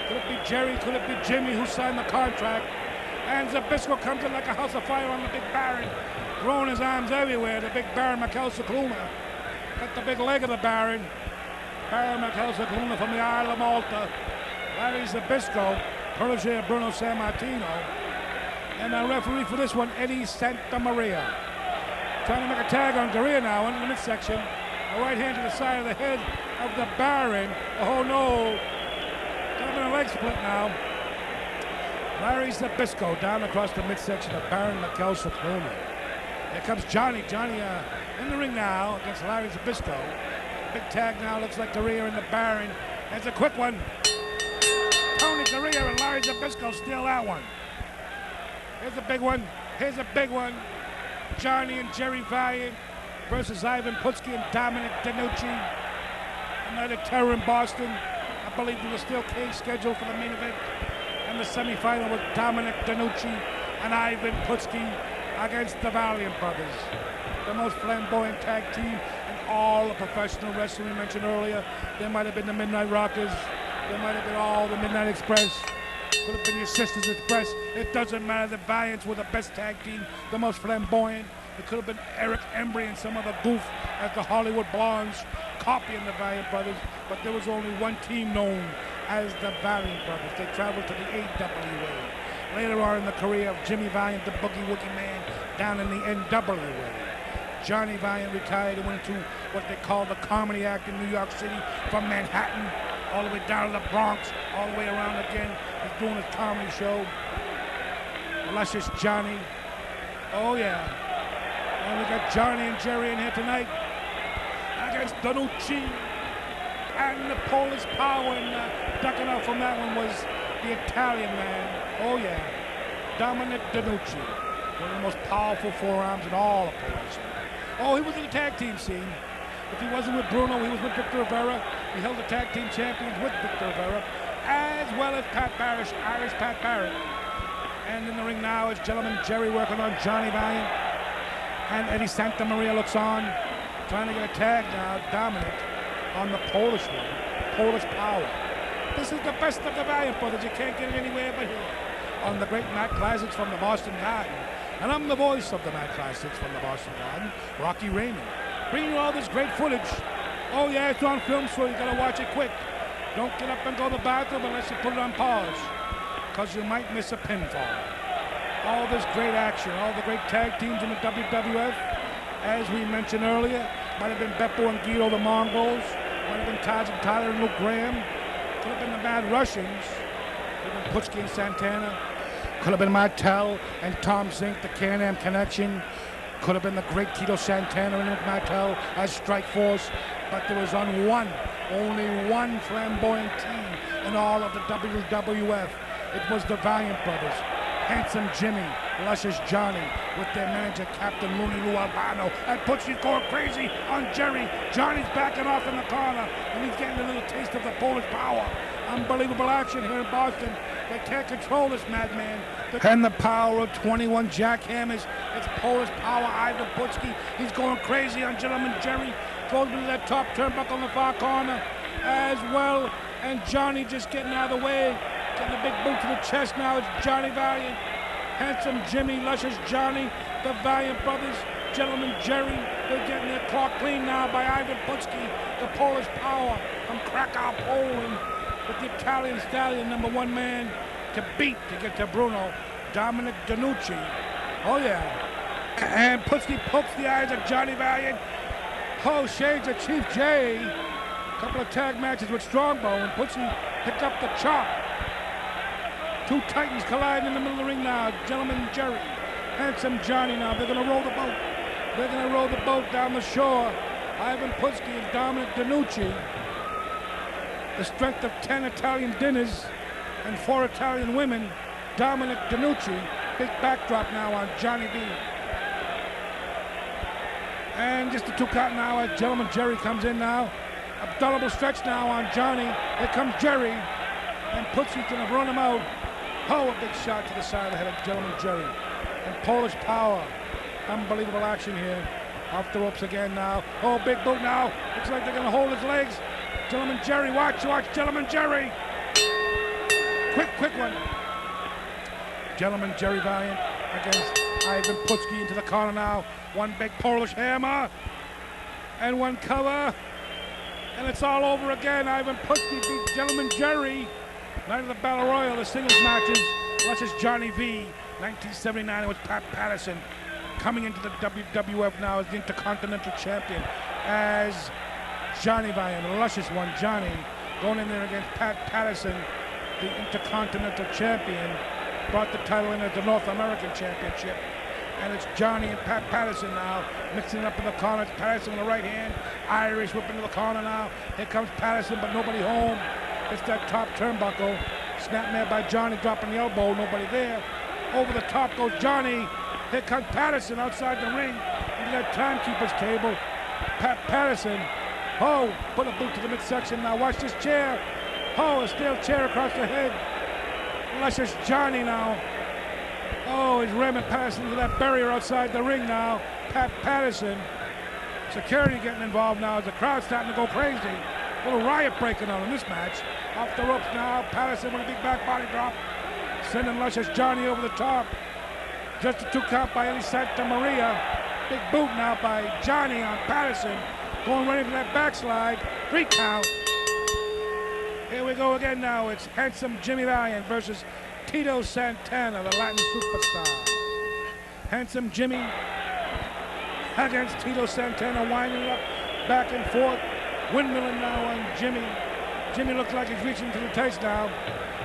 Could it be Jerry? Could it be Jimmy who signed the contract? And Zbyszko comes in like a house of fire on the big Baron, throwing his arms everywhere. The big Baron Mikel Cicluna. Got the big leg of the Baron. Baron Mikel Cicluna from the Isle of Malta. Larry Zbyszko, protege of Bruno Sammartino. And the referee for this one, Eddie Santa Maria. Trying to make a tag on Garea now into the midsection. A right hand to the side of the head of the Baron. Oh no. Got him in a leg split now. Larry Zbyszko down across the midsection of Baron Mikel Cicluna. Here comes Johnny. Johnny in the ring now against Larry Zbyszko. big tag now. Looks like Correa and the Baron. That's a quick one. Tony Correa and Larry Zbyszko steal that one. Here's a big one. Here's a big one. Johnny and Jerry Valiant versus Ivan Putski and Dominic DeNucci. Another terror in Boston. I believe there was still cage scheduled for the main event. And the semifinal with Dominic DeNucci and Ivan Putski against the Valiant brothers. The most flamboyant tag team in all of professional wrestling we mentioned earlier. There might have been the Midnight Rockers. There might have been all the Midnight Express. Could have been your Sisters Express. It doesn't matter. The Valiants were the best tag team, the most flamboyant. It could have been Eric Embry and some other goof as the Hollywood Blondes copying the Valiant brothers. But there was only one team known as the Valiant brothers. They traveled to the AWA. Later on in the career of Jimmy Valiant, the Boogie Woogie Man, down in the NWA. Johnny Valiant retired and went to what they call the Comedy Act in New York City from Manhattan all the way down to the Bronx, all the way around again. He's doing his comedy show. Luscious Johnny. Oh yeah. And we got Johnny and Jerry in here tonight against DeNucci and the Polish Power. And ducking out from that one was the Italian man. Oh yeah. Dominic DeNucci. One of the most powerful forearms in all of Polish. Oh, he was in the tag team scene. If he wasn't with Bruno, he was with Victor Rivera. He held the tag team champions with Victor Rivera, as well as Pat Barrett, Irish Pat Barrett. And in the ring now is Gentleman Jerry working on Johnny Valiant. And Eddie Santa Maria looks on, trying to get a tag now, Dominic, on the Polish one, Polish Power. This is the best of the Valiant brothers. You can't get it anywhere but here. On the great Matt Classics from the Boston Garden. And I'm the voice of the Matt Classics from the Boston Garden, Rocky Raymond. Bringing you all this great footage. Oh yeah, it's on film, so you gotta watch it quick. Don't get up and go to the bathroom unless you put it on pause, because you might miss a pinfall. All this great action, all the great tag teams in the WWF, as we mentioned earlier, might have been Beppo and Guido the Mongols, might have been Taz and Tyler and Luke Graham, could have been the Mad Russians, could have been Putski and Santana, could have been Martel and Tom Zink, the Can-Am Connection, could have been the great Tito Santana and Nick Martel as Strike Force, but there was only one flamboyant team in all of the WWF. It was the Valiant brothers. Handsome Jimmy, Luscious Johnny, with their manager, Captain Looney Lou Albano. And Putski's going crazy on Jerry. Johnny's backing off in the corner, and he's getting a little taste of the Polish Power. Unbelievable action here in Boston. They can't control this madman. And the power of 21 jackhammers. It's Polish Power, Ivan Putski. He's going crazy on Gentleman Jerry. Throws him to that top turnbuckle in the far corner as well. And Johnny just getting out of the way. Getting a big boot to the chest now. It's Johnny Valiant. Handsome Jimmy, Luscious Johnny, the Valiant brothers, Gentleman Jerry. They're getting their clock clean now by Ivan Putski, the Polish Power from Krakow, Poland, with the Italian stallion, #1 man to beat to get to Bruno, Dominic DeNucci. Oh yeah. And Putski pokes the eyes of Johnny Valiant. Oh, shades of Chief J. A couple of tag matches with Strongbow, and Putski picked up the chop. Two titans collide in the middle of the ring now. Gentleman Jerry, Handsome Johnny now. They're going to roll the boat. They're going to roll the boat down the shore. Ivan Putski and Dominic DeNucci. The strength of 10 Italian dinners and 4 Italian women. Dominic DeNucci. Big backdrop now on Johnny B. And just the 2 count now as Gentleman Jerry comes in now. Abdominal stretch now on Johnny. Here comes Jerry. And Putski's going to run him out. Oh, a big shot to the side of the head of Gentleman Jerry. And Polish Power. Unbelievable action here. Off the ropes again now. Oh, big boot now. Looks like they're going to hold his legs. Gentleman Jerry, watch, Gentleman Jerry. Quick one. Gentleman Jerry Valiant against Ivan Putski into the corner now. One big Polish hammer. And one cover. And it's all over again. Ivan Putski beats Gentleman Jerry. Night of the Battle Royal, the singles matches. Luscious Johnny V. 1979, it was Pat Patterson coming into the WWF now as the Intercontinental Champion. As Johnny Valiant, the Luscious one, Johnny, going in there against Pat Patterson, the Intercontinental Champion. Brought the title in as the North American Championship. And it's Johnny and Pat Patterson now, mixing it up in the corner. It's Patterson with the right hand. Irish whipping to the corner now. Here comes Patterson, but nobody home. It's that top turnbuckle. Snap there by Johnny, dropping the elbow, nobody there. Over the top goes Johnny. Here comes Patterson outside the ring. Into that timekeeper's table. Pat Patterson. Oh, put a boot to the midsection now. Watch this chair. Oh, a steel chair across the head. Luscious Johnny now. Oh, he's ramming Patterson into that barrier outside the ring now. Pat Patterson. Security getting involved now as the crowd's starting to go crazy. A little riot breaking out in this match. Off the ropes now. Patterson with a big back body drop. Sending Luscious Johnny over the top. Just a 2 count by Eddie Santa Maria. Big boot now by Johnny on Patterson. Going right into that backslide. 3 count. Here we go again now. It's handsome Jimmy Valiant versus Tito Santana, the Latin superstar. Handsome Jimmy against Tito Santana, winding up back and forth. Windmilling now on Jimmy. Jimmy looks like he's reaching to the taste now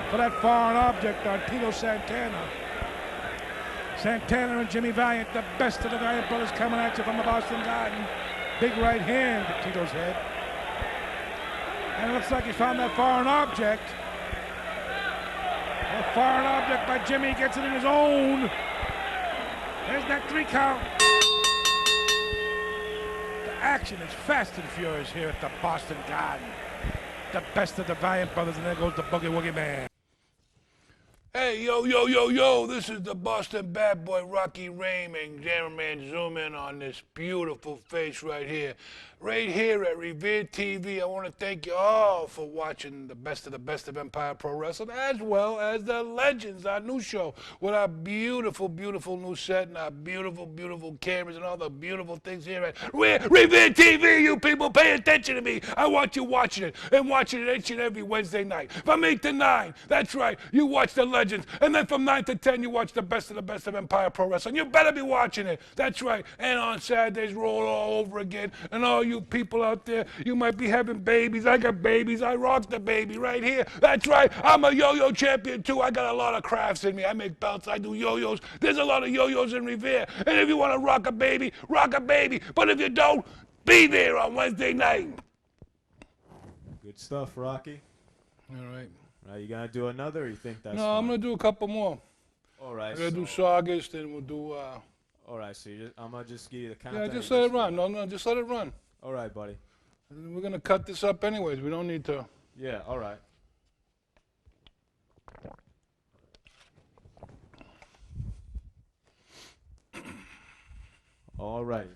for that foreign object on Tito Santana. Santana and Jimmy Valiant, the best of the Valiant brothers, coming at you from the Boston Garden. Big right hand to Tito's head. And it looks like he found that foreign object. A foreign object by Jimmy, gets it in his own. There's that 3 count. The action is fast and furious here at the Boston Garden. The best of the Valiant brothers, and there goes the Boogie Woogie Man. Hey, yo, yo, yo, yo, this is the Boston bad boy, Rocky Raymond. Cameraman, zoom in on this beautiful face right here. Right here at Revere TV, I want to thank you all for watching the best of Empire Pro Wrestling, as well as the Legends, our new show, with our beautiful, beautiful new set and our beautiful, beautiful cameras and all the beautiful things here at Revere TV. You people, pay attention to me. I want you watching it and watching it each and every Wednesday night. From 8 to 9, that's right, you watch the Legends. And then from 9 to 10, you watch the best of Empire Pro Wrestling. You better be watching it. That's right. And on Saturdays, roll all over again. And all you people out there, you might be having babies. I got babies. I rock the baby right here. That's right. I'm a yo-yo champion, too. I got a lot of crafts in me. I make belts. I do yo-yos. There's a lot of yo-yos in Revere. And if you want to rock a baby, rock a baby. But if you don't, be there on Wednesday night. Good stuff, Rocky. All right. Are you going to do another, or you think that's No, fine? I'm going to do a couple more. All right. I'm going to do Saugus, then we'll do... All right, so I'm going to just give you the count. Yeah, just let it run. No, just let it run. All right, buddy. We're going to cut this up anyways. We don't need to... Yeah, all right. All right.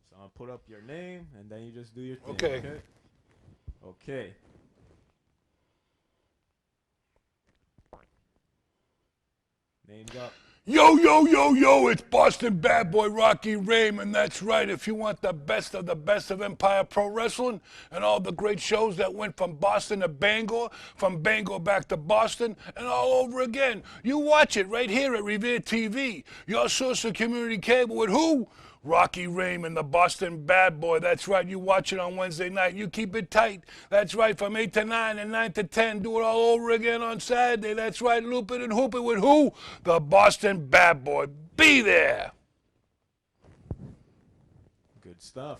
So I'm going to put up your name, and then you just do your thing. Okay. Okay. Name's up. Yo, yo, yo, yo, it's Boston bad boy Rocky Raymond. That's right. If you want the best of Empire Pro Wrestling and all the great shows that went from Boston to Bangor, from Bangor back to Boston, and all over again, you watch it right here at Revere TV. Your source of community cable with who? Rocky Raymond, the Boston bad boy. That's right. You watch it on Wednesday night. You keep it tight. That's right. From 8 to 9 and 9 to 10. Do it all over again on Saturday. That's right. Loop it and hoop it with who? The Boston bad boy. Be there. Good stuff.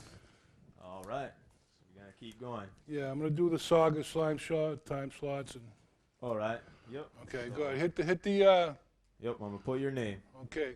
All right. So we're going to keep going. Yeah, I'm going to do the Saga time slots. And All right. Yep. okay, go ahead. Hit the Yep, I'm going to put your name. okay.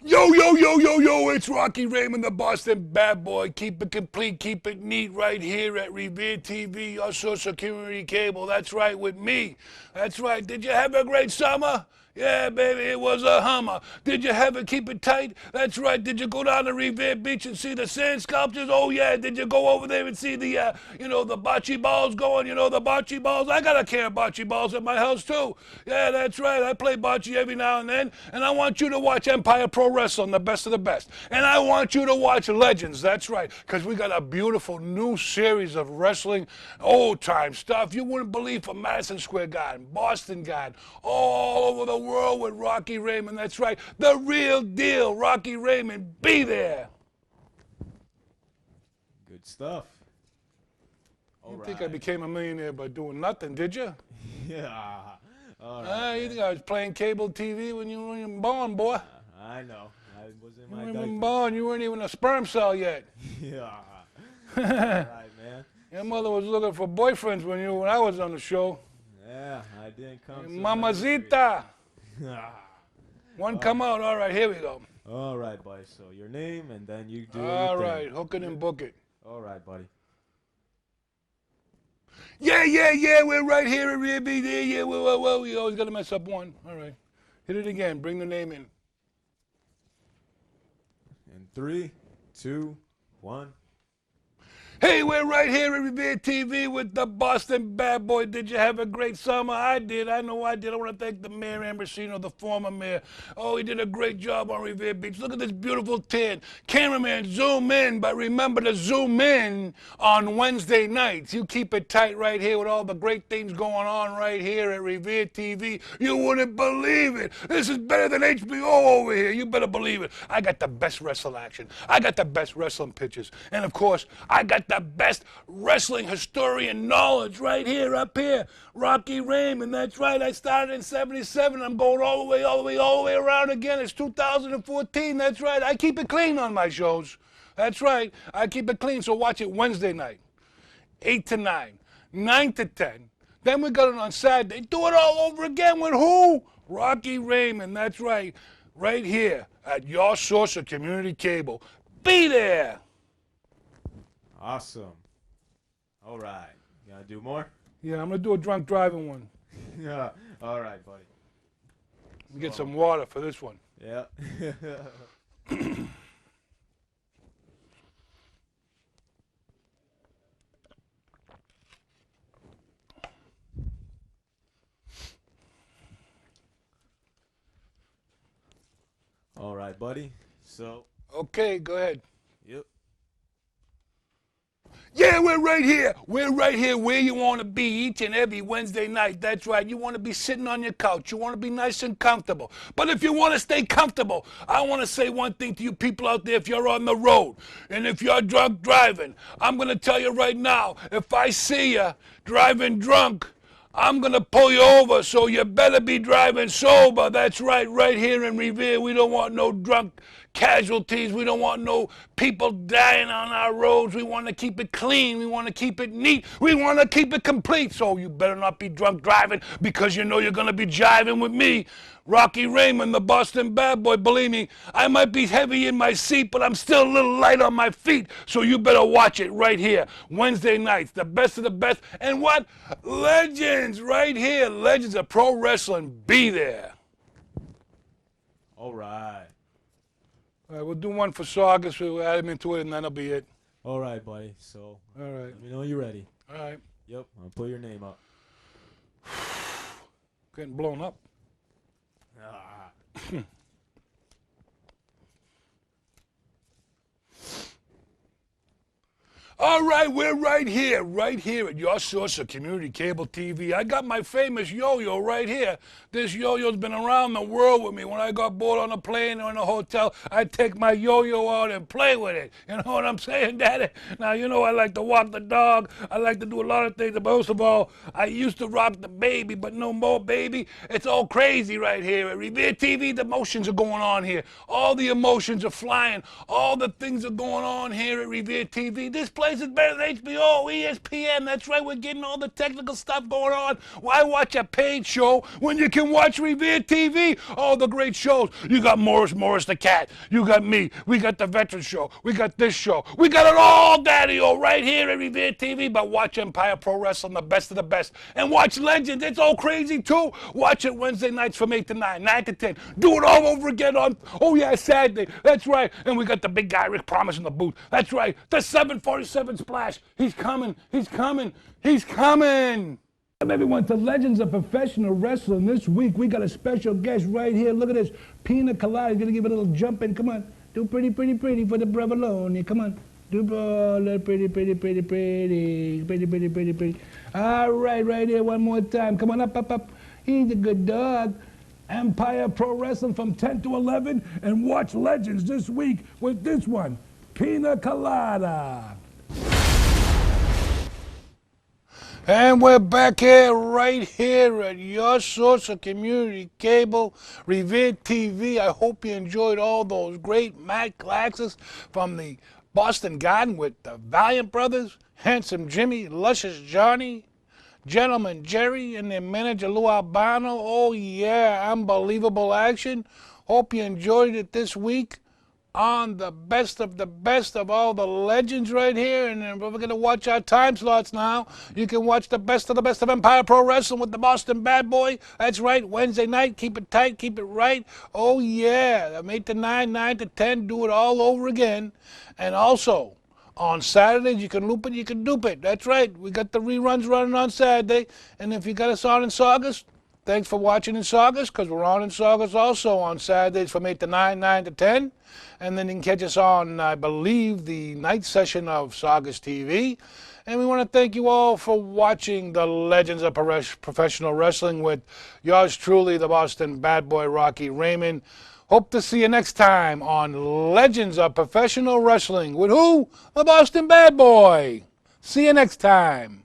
Yo, yo, yo, yo, yo, it's Rocky Raymond, the Boston bad boy. Keep it complete, keep it neat right here at Revere TV, your source of community cable. That's right, with me. That's right. Did you have a great summer? Yeah, baby, it was a Hummer. Did you have it keep it tight? That's right. Did you go down to Revere Beach and see the sand sculptures? Oh, yeah. Did you go over there and see the, the bocce balls going? You know, the bocce balls? I got a can of bocce balls at my house, too. Yeah, that's right. I play bocce every now and then. And I want you to watch Empire Pro Wrestling, the best of the best. And I want you to watch Legends. That's right. Because we got a beautiful new series of wrestling, old-time stuff. You wouldn't believe, from Madison Square Garden, Boston Garden, all over the world with Rocky Raymond. That's right. The real deal, Rocky Raymond. Be there. Good stuff. You didn't think I became a millionaire by doing nothing, did you? Yeah. All right. You think I was playing cable TV when you weren't even born, boy? I know. I was in You my weren't even diaper. born. You weren't even a sperm cell yet. Yeah. All right, man. Your mother was looking for boyfriends when I was on the show. Yeah, I didn't come. Mamacita. Ah. One come out. All right, here we go. All right, buddy. So your name, and then you do. All your right, thing. hook it and book it. All right, buddy. Yeah, we're right here at RBD. Yeah, well, we always got to mess up one. All right. Hit it again. Bring the name in. In 3, 2, 1. Hey, we're right here at Revere TV with the Boston Bad Boy. Did you have a great summer? I did. I know I did. I want to thank the Mayor Ambrosino, the former mayor. Oh, he did a great job on Revere Beach. Look at this beautiful tin. Cameraman, zoom in, but remember to zoom in on Wednesday nights. You keep it tight right here with all the great things going on right here at Revere TV. You wouldn't believe it. This is better than HBO over here. You better believe it. I got the best wrestling action. I got the best wrestling pitches. And, of course, I got the best wrestling historian knowledge right here, up here. Rocky Raymond, that's right. I started in 77. I'm going all the way around again. It's 2014. That's right. I keep it clean on my shows. That's right. I keep it clean, so watch it Wednesday night, 8 to 9, 9 to 10. Then we got it on Saturday. Do it all over again with who? Rocky Raymond, that's right. Right here at your source of community cable. Be there. Awesome. All right. You gonna do more? Yeah, I'm going to do a drunk driving one. Yeah. All right, buddy. Let me get some water for this one. Yeah. All right, buddy. So, Okay, go ahead. yep. Yeah, we're right here. We're right here where you want to be each and every Wednesday night. That's right. You want to be sitting on your couch. You want to be nice and comfortable. But if you want to stay comfortable, I want to say one thing to you people out there. If you're on the road and if you're drunk driving, I'm going to tell you right now, if I see you driving drunk, I'm going to pull you over, so you better be driving sober. That's right, right here in Revere. We don't want no drunk casualties. We don't want no people dying on our roads. We want to keep it clean. We want to keep it neat. We want to keep it complete. So you better not be drunk driving, because you know you're going to be jiving with me, Rocky Raymond, the Boston Bad Boy. Believe me, I might be heavy in my seat, but I'm still a little light on my feet. So you better watch it right here. Wednesday nights, the best of the best. And what? Legends right here. Legends of pro wrestling. Be there. All right. All right, we'll do one for Saugus. We'll add him into it, and that'll be it. All right, buddy. So, All right. let me know you're ready. All right. Yep. I'll put your name up. Getting blown up. Ah. All right, we're right here at your source of community cable TV. I got my famous yo-yo right here. This yo-yo's been around the world with me. When I got bored on a plane or in a hotel, I'd take my yo-yo out and play with it. You know what I'm saying, Daddy? Now, you know I like to walk the dog. I like to do a lot of things. But most of all, I used to rock the baby, but no more, baby. It's all crazy right here. At Revere TV, the emotions are going on here. All the emotions are flying. All the things are going on here at Revere TV. This place is better than HBO, ESPN. That's right, we're getting all the technical stuff going on. Why watch a paid show when you can watch Revere TV? All the great shows. You got Morris the Cat. You got me. We got the Veteran Show. We got this show. We got it all, Daddy-o, right here at Revere TV. But watch Empire Pro Wrestling, the best of the best. And watch Legends. It's all crazy, too. Watch it Wednesday nights from 8 to 9, 9 to 10. Do it all over again on, Saturday. That's right. And we got the big guy, Rick Promise, in the booth. That's right. The 747 Splash. He's coming. He's coming. He's coming. Everyone to Legends of Professional Wrestling. This week we got a special guest right here. Look at this. Pina Colada. He's going to give it a little jump in. Come on. Do pretty for the Bravalone. Come on. Do pretty. All right here. One more time. Come on, up. He's a good dog. Empire Pro Wrestling from 10 to 11. And watch Legends this week with this one. Pina Colada. And we're back here, right here at your source of community cable, Revered TV. I hope you enjoyed all those great Matt classes from the Boston Garden with the Valiant brothers, Handsome Jimmy, Luscious Johnny, Gentleman Jerry, and their manager Lou Albano. Oh yeah, unbelievable action. Hope you enjoyed it this week on the best of all the legends right here. And then we're going to watch our time slots now. You can watch the best of Empire Pro Wrestling with the Boston Bad Boy. That's right, Wednesday night. Keep it tight, keep it right. Oh yeah, from 8 to 9, 9 to 10, do it all over again. And also, on Saturdays, you can loop it, you can dupe it. That's right, we got the reruns running on Saturday. And if you got us on in Saugus, thanks for watching in Saugus, because we're on in Saugus also on Saturdays from 8 to 9, 9 to 10. And then you can catch us on, I believe, the night session of Saugus TV. And we want to thank you all for watching the Legends of Professional Wrestling with yours truly, the Boston Bad Boy, Rocky Raymond. Hope to see you next time on Legends of Professional Wrestling with who? The Boston Bad Boy. See you next time.